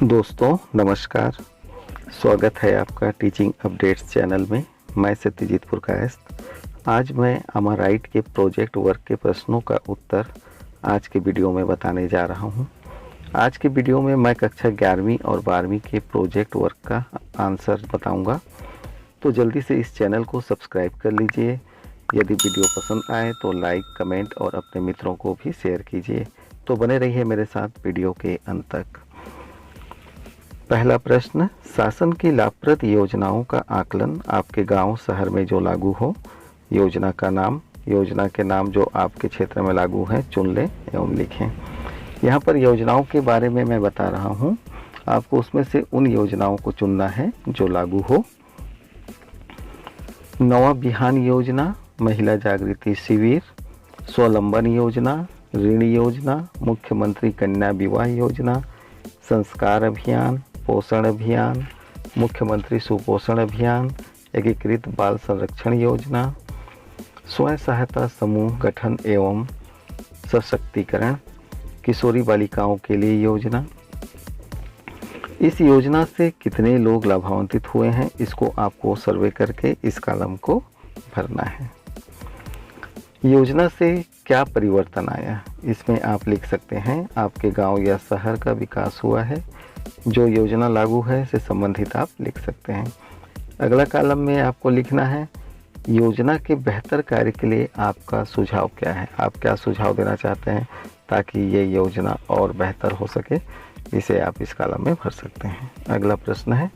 दोस्तों नमस्कार। स्वागत है आपका टीचिंग अपडेट्स चैनल में। मैं सत्यजीत पुरकायस्थ। आज मैं अमाराइट के प्रोजेक्ट वर्क के प्रश्नों का उत्तर आज के वीडियो में बताने जा रहा हूं। आज के वीडियो में मैं कक्षा 11वीं और 12वीं के प्रोजेक्ट वर्क का आंसर बताऊंगा। तो जल्दी से इस चैनल को सब्सक्राइब कर लीजिए। यदि वीडियो पसंद आए तो लाइक, कमेंट और अपने मित्रों को भी शेयर कीजिए। तो बने रहिए मेरे साथ वीडियो के अंत तक। पहला प्रश्न, शासन की लाभप्रद योजनाओं का आकलन आपके गांव शहर में जो लागू हो। योजना का नाम, योजना के नाम जो आपके क्षेत्र में लागू है चुन लें एवं लिखें। यहाँ पर योजनाओं के बारे में मैं बता रहा हूँ, आपको उसमें से उन योजनाओं को चुनना है जो लागू हो। नवा बिहान योजना, महिला जागृति शिविर, स्वावलंबन योजना, ऋण योजना, मुख्यमंत्री कन्या विवाह योजना, संस्कार अभियान, पोषण अभियान, मुख्यमंत्री सुपोषण अभियान, एकीकृत बाल संरक्षण योजना, स्वयं सहायता समूह गठन एवं सशक्तिकरण, किशोरी बालिकाओं के लिए योजना। इस योजना से कितने लोग लाभान्वित हुए हैं, इसको आपको सर्वे करके इस कॉलम को भरना है। योजना से क्या परिवर्तन आया, इसमें आप लिख सकते हैं आपके गांव या शहर का विकास हुआ है। जो योजना लागू है से संबंधित आप लिख सकते हैं। अगला कॉलम में आपको लिखना है योजना के बेहतर कार्य के लिए आपका सुझाव क्या है। आप क्या सुझाव देना चाहते हैं ताकि ये योजना और बेहतर हो सके, इसे आप इस कॉलम में भर सकते हैं। अगला प्रश्न है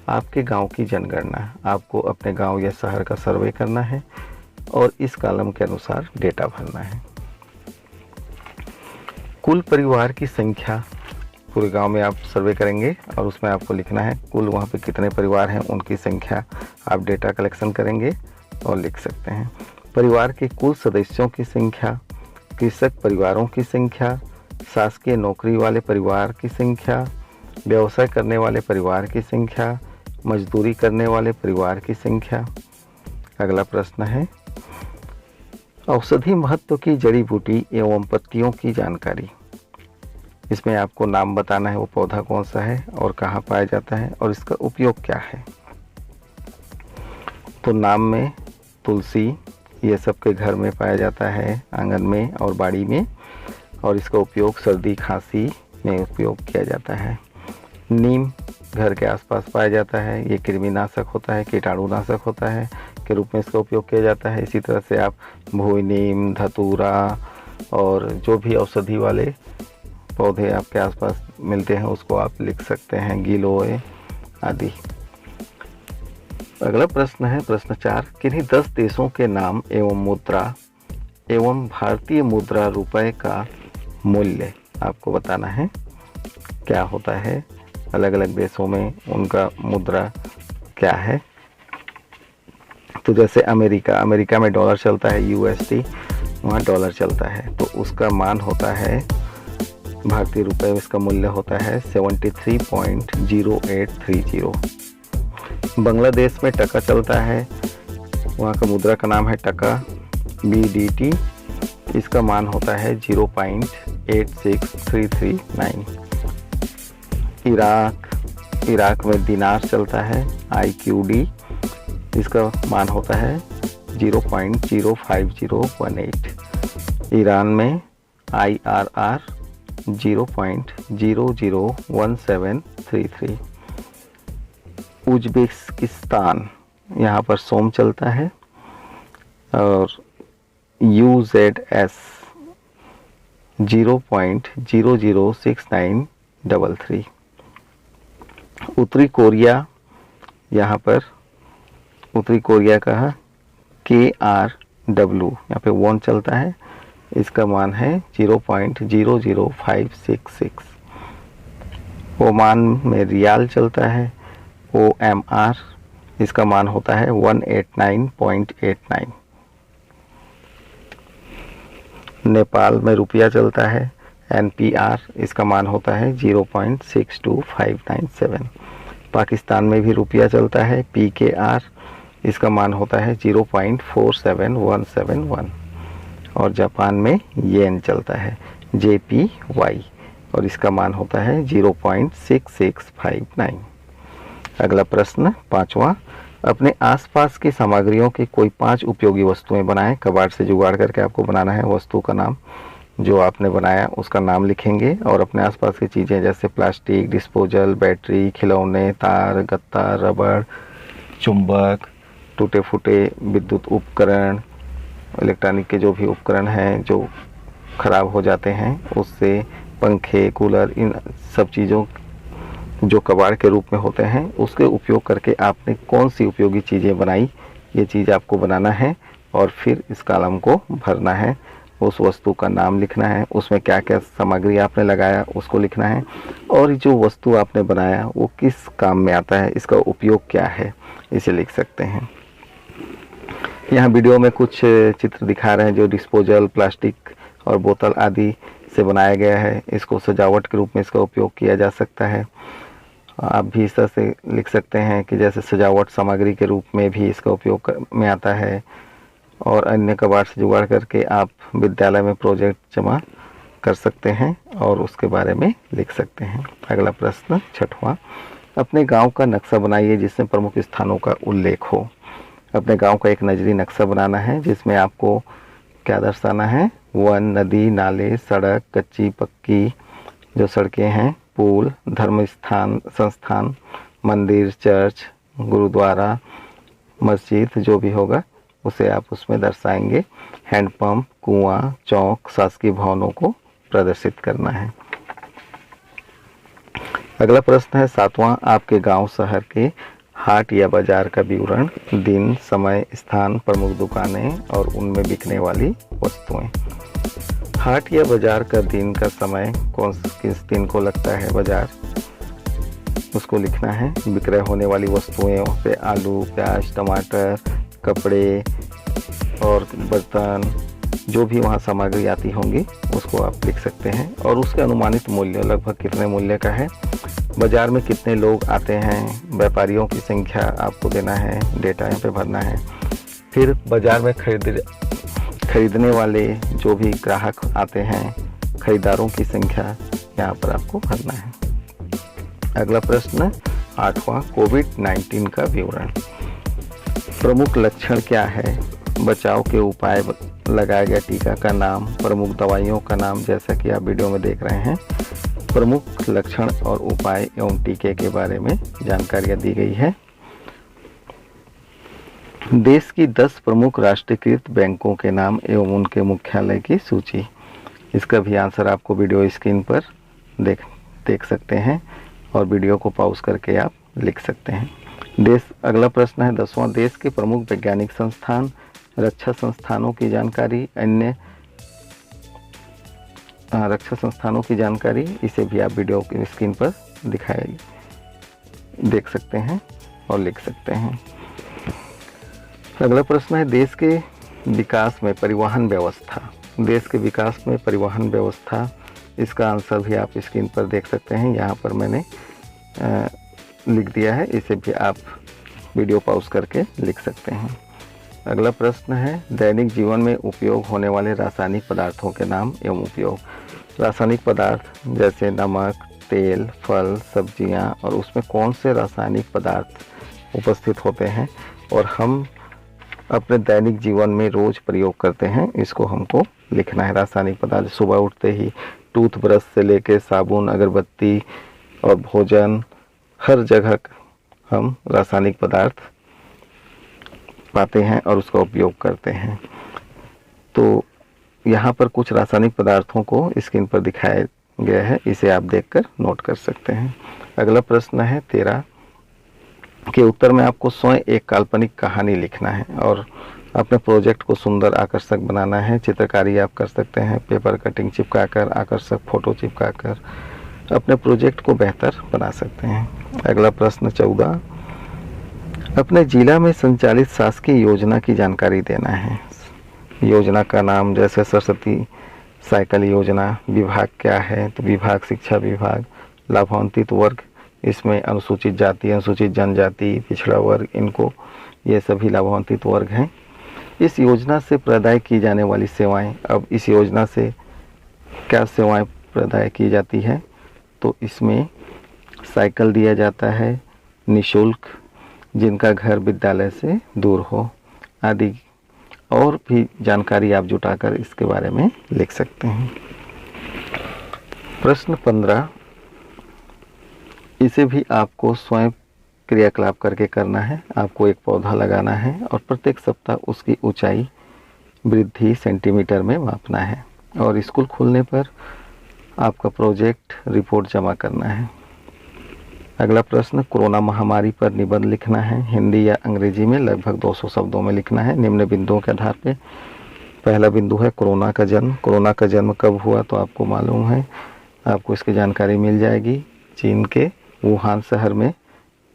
आपके गांव की जनगणना। आपको अपने गांव या शहर का सर्वे करना है और इस कॉलम के अनुसार डेटा भरना है। कुल परिवार की संख्या, पूरे गांव में आप सर्वे करेंगे और उसमें आपको लिखना है कुल वहाँ पे कितने परिवार हैं उनकी संख्या। आप डेटा कलेक्शन करेंगे और लिख सकते हैं। परिवार के कुल सदस्यों की संख्या, कृषक परिवारों की संख्या, शासकीय नौकरी वाले परिवार की संख्या, व्यवसाय करने वाले परिवार की संख्या, मजदूरी करने वाले परिवार की संख्या। अगला प्रश्न है औषधि महत्व की जड़ी बूटी एवं पत्तियों की जानकारी। इसमें आपको नाम बताना है, वो पौधा कौन सा है और कहाँ पाया जाता है और इसका उपयोग क्या है। तो नाम में तुलसी, ये सबके घर में पाया जाता है, आंगन में और बाड़ी में, और इसका उपयोग सर्दी खांसी में उपयोग किया जाता है। नीम घर के आसपास पाया जाता है, ये कृमिनाशक होता है, कीटाणुनाशक होता है के रूप में इसका उपयोग किया जाता है। इसी तरह से आप भोई नीम, धतूरा और जो भी औषधि वाले पौधे आपके आसपास मिलते हैं उसको आप लिख सकते हैं, गिलोय आदि। अगला प्रश्न है प्रश्न 4, किन्हीं 10 देशों के नाम एवं मुद्रा एवं भारतीय मुद्रा रुपए का मूल्य आपको बताना है। क्या होता है, अलग अलग देशों में उनका मुद्रा क्या है। तो जैसे अमेरिका में डॉलर चलता है, यूएसडी, वहाँ डॉलर चलता है, तो उसका मान होता है भारतीय रुपए में, इसका मूल्य होता है 73.0830। बांग्लादेश में टका चलता है, वहाँ का मुद्रा का नाम है टका, BDT, इसका मान होता है 0.86339। इराक में दिनार चलता है, IQD, इसका मान होता है 0.05018। ईरान में IRR 0.001733। उज्बेकिस्तान, यहाँ पर सोम चलता है और UZS 0.006933। उत्तरी कोरिया, यहाँ पर उत्तरी कोरिया का KRW, यहाँ पे वॉन चलता है, इसका मान है 0.00566। ओमान में रियाल चलता है, OMR, इसका मान होता है 189.89। नेपाल में रुपया चलता है, NPR, इसका मान होता है 0.62597। पाकिस्तान में भी रुपया चलता है, PKR, इसका मान होता है 0.47171। और जापान में येन चलता है, JPY, और इसका मान होता है 0.6659। अगला प्रश्न 5वां, अपने आसपास की सामग्रियों की कोई 5 उपयोगी वस्तुएं बनाएं। कबाड़ से जुगाड़ करके आपको बनाना है। वस्तु का नाम, जो आपने बनाया उसका नाम लिखेंगे और अपने आसपास की चीज़ें जैसे प्लास्टिक, डिस्पोजल, बैटरी, खिलौने, तार, गत्ता, रबड़, चुंबक, टूटे फूटे विद्युत उपकरण, इलेक्ट्रॉनिक के जो भी उपकरण हैं जो खराब हो जाते हैं उससे, पंखे, कूलर, इन सब चीज़ों जो कबाड़ के रूप में होते हैं उसके उपयोग करके आपने कौन सी उपयोगी चीज़ें बनाई, ये चीज़ आपको बनाना है और फिर इस कॉलम को भरना है। उस वस्तु का नाम लिखना है, उसमें क्या क्या सामग्री आपने लगाया उसको लिखना है, और जो वस्तु आपने बनाया वो किस काम में आता है, इसका उपयोग क्या है, इसे लिख सकते हैं। यहाँ वीडियो में कुछ चित्र दिखा रहे हैं जो डिस्पोजल, प्लास्टिक और बोतल आदि से बनाया गया है। इसको सजावट के रूप में इसका उपयोग किया जा सकता है। आप भी इस तरह से लिख सकते हैं कि जैसे सजावट सामग्री के रूप में भी इसका उपयोग में आता है, और अन्य कबाड़ से जुगाड़ करके आप विद्यालय में प्रोजेक्ट जमा कर सकते हैं और उसके बारे में लिख सकते हैं। अगला प्रश्न 6वां, अपने गांव का नक्शा बनाइए जिसमें प्रमुख स्थानों का उल्लेख हो। अपने गांव का एक नजरी नक्शा बनाना है जिसमें आपको क्या दर्शाना है, वन, नदी, नाले, सड़क, कच्ची पक्की जो सड़कें हैं, पुल, धर्म स्थान, संस्थान, मंदिर, चर्च, गुरुद्वारा, मस्जिद जो भी होगा उसे आप उसमें दर्शाएंगे। हैंडपंप, कुआं, चौक, शासकीय भवनों को प्रदर्शित करना है। अगला प्रश्न है 7वां, आपके गांव शहर के हाट या बाजार का विवरण, दिन, समय, स्थान, प्रमुख दुकानें और उनमें बिकने वाली वस्तुएं। हाट या बाजार का दिन का समय, किस दिन को लगता है बाजार, उसको लिखना है। विक्रय होने वाली वस्तुएं पे आलू, प्याज, टमाटर, कपड़े और बर्तन, जो भी वहाँ सामग्री आती होंगी उसको आप लिख सकते हैं, और उसके अनुमानित मूल्य लगभग कितने मूल्य का है, बाजार में कितने लोग आते हैं, व्यापारियों की संख्या आपको देना है, डेटा यहाँ पे भरना है। फिर बाजार में खरीदने वाले जो भी ग्राहक आते हैं, खरीदारों की संख्या यहाँ पर आपको भरना है। अगला प्रश्न 8वां, कोविड-19 का विवरण। प्रमुख लक्षण क्या है, बचाव के उपाय, लगाया गया टीका का नाम, प्रमुख दवाइयों का नाम जैसा कि आप वीडियो में देख रहे हैं, प्रमुख लक्षण और उपाय एवं टीके के बारे में जानकारियाँ दी गई है। देश की 10 प्रमुख राष्ट्रीयकृत बैंकों के नाम एवं उनके मुख्यालय की सूची। इसका भी आंसर आपको वीडियो स्क्रीन पर देख सकते हैं और वीडियो को पॉज करके आप लिख सकते हैं। अगला प्रश्न है 10वां, देश के प्रमुख वैज्ञानिक संस्थान, रक्षा संस्थानों की जानकारी, अन्य रक्षा संस्थानों की जानकारी, इसे भी आप वीडियो की स्क्रीन पर देख सकते हैं और लिख सकते हैं। अगला प्रश्न है देश के विकास में परिवहन व्यवस्था। देश के विकास में परिवहन व्यवस्था, इसका आंसर भी आप स्क्रीन पर देख सकते हैं, यहाँ पर मैंने लिख दिया है, इसे भी आप वीडियो पॉज करके लिख सकते हैं। अगला प्रश्न है दैनिक जीवन में उपयोग होने वाले रासायनिक पदार्थों के नाम एवं उपयोग। रासायनिक पदार्थ जैसे नमक, तेल, फल, सब्जियां, और उसमें कौन से रासायनिक पदार्थ उपस्थित होते हैं और हम अपने दैनिक जीवन में रोज प्रयोग करते हैं, इसको हमको लिखना है। रासायनिक पदार्थ सुबह उठते ही टूथब्रश से लेके साबुन, अगरबत्ती और भोजन, हर जगह हम रासायनिक पदार्थ पाते हैं और उसका उपयोग करते हैं। तो यहाँ पर कुछ रासायनिक पदार्थों को स्क्रीन पर दिखाया गया है, इसे आप देखकर नोट कर सकते हैं। अगला प्रश्न है 13 के उत्तर में आपको स्वयं एक काल्पनिक कहानी लिखना है और अपने प्रोजेक्ट को सुंदर आकर्षक बनाना है। चित्रकारी आप कर सकते हैं, पेपर कटिंग चिपकाकर, आकर्षक फोटो चिपकाकर अपने प्रोजेक्ट को बेहतर बना सकते हैं। अगला प्रश्न 14, अपने जिला में संचालित शासकीय योजना की जानकारी देना है। योजना का नाम जैसे सरस्वती साइकिल योजना, विभाग क्या है तो विभाग शिक्षा विभाग, लाभान्वित वर्ग, इसमें अनुसूचित जाति, अनुसूचित जनजाति, पिछड़ा वर्ग, इनको ये सभी लाभान्वित वर्ग हैं। इस योजना से प्रदाय की जाने वाली सेवाएं, अब इस योजना से क्या सेवाएं प्रदाय की जाती है। तो इसमें साइकिल दिया जाता है निःशुल्क, जिनका घर विद्यालय से दूर हो, आदि और भी जानकारी आप जुटाकर इसके बारे में लिख सकते हैं। प्रश्न 15, इसे भी आपको स्वयं क्रियाकलाप करके करना है। आपको एक पौधा लगाना है और प्रत्येक सप्ताह उसकी ऊंचाई वृद्धि सेंटीमीटर में मापना है और स्कूल खुलने पर आपका प्रोजेक्ट रिपोर्ट जमा करना है। अगला प्रश्न, कोरोना महामारी पर निबंध लिखना है। हिंदी या अंग्रेजी में लगभग 200 शब्दों में लिखना है निम्न बिंदुओं के आधार पर। पहला बिंदु है कोरोना का जन्म। कोरोना का जन्म कब हुआ तो आपको मालूम है, आपको इसकी जानकारी मिल जाएगी। चीन के वुहान शहर में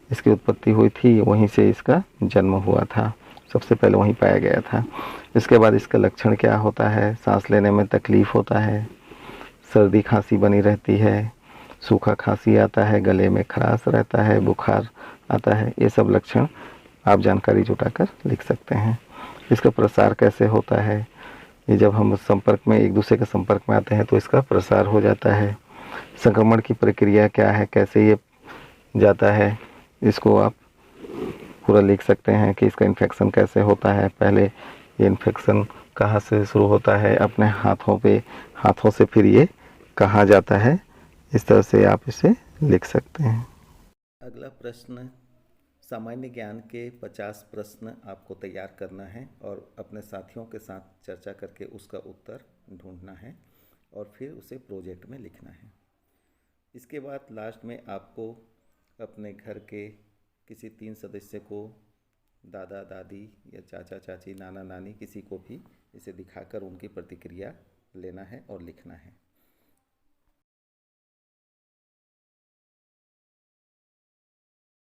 इसकी उत्पत्ति हुई थी, वहीं से इसका जन्म हुआ था, सबसे पहले वहीं पाया गया था। इसके बाद इसका लक्षण क्या होता है, सांस लेने में तकलीफ होता है, सर्दी खांसी बनी रहती है, सूखा खांसी आता है, गले में खराश रहता है, बुखार आता है। ये सब लक्षण आप जानकारी जुटाकर लिख सकते हैं। इसका प्रसार कैसे होता है, ये जब हम संपर्क में एक दूसरे के संपर्क में आते हैं तो इसका प्रसार हो जाता है। संक्रमण की प्रक्रिया क्या है, कैसे ये जाता है, इसको आप पूरा लिख सकते हैं कि इसका इन्फेक्शन कैसे होता है। पहले ये इन्फेक्शन कहाँ से शुरू होता है, अपने हाथों से फिर ये कहाँ जाता है। इस तरह से आप इसे लिख सकते हैं। अगला प्रश्न, सामान्य ज्ञान के 50 प्रश्न आपको तैयार करना है और अपने साथियों के साथ चर्चा करके उसका उत्तर ढूंढना है और फिर उसे प्रोजेक्ट में लिखना है। इसके बाद लास्ट में आपको अपने घर के किसी 3 सदस्य को, दादा दादी या चाचा चाची, नाना नानी, किसी को भी इसे दिखाकर उनकी प्रतिक्रिया लेना है और लिखना है।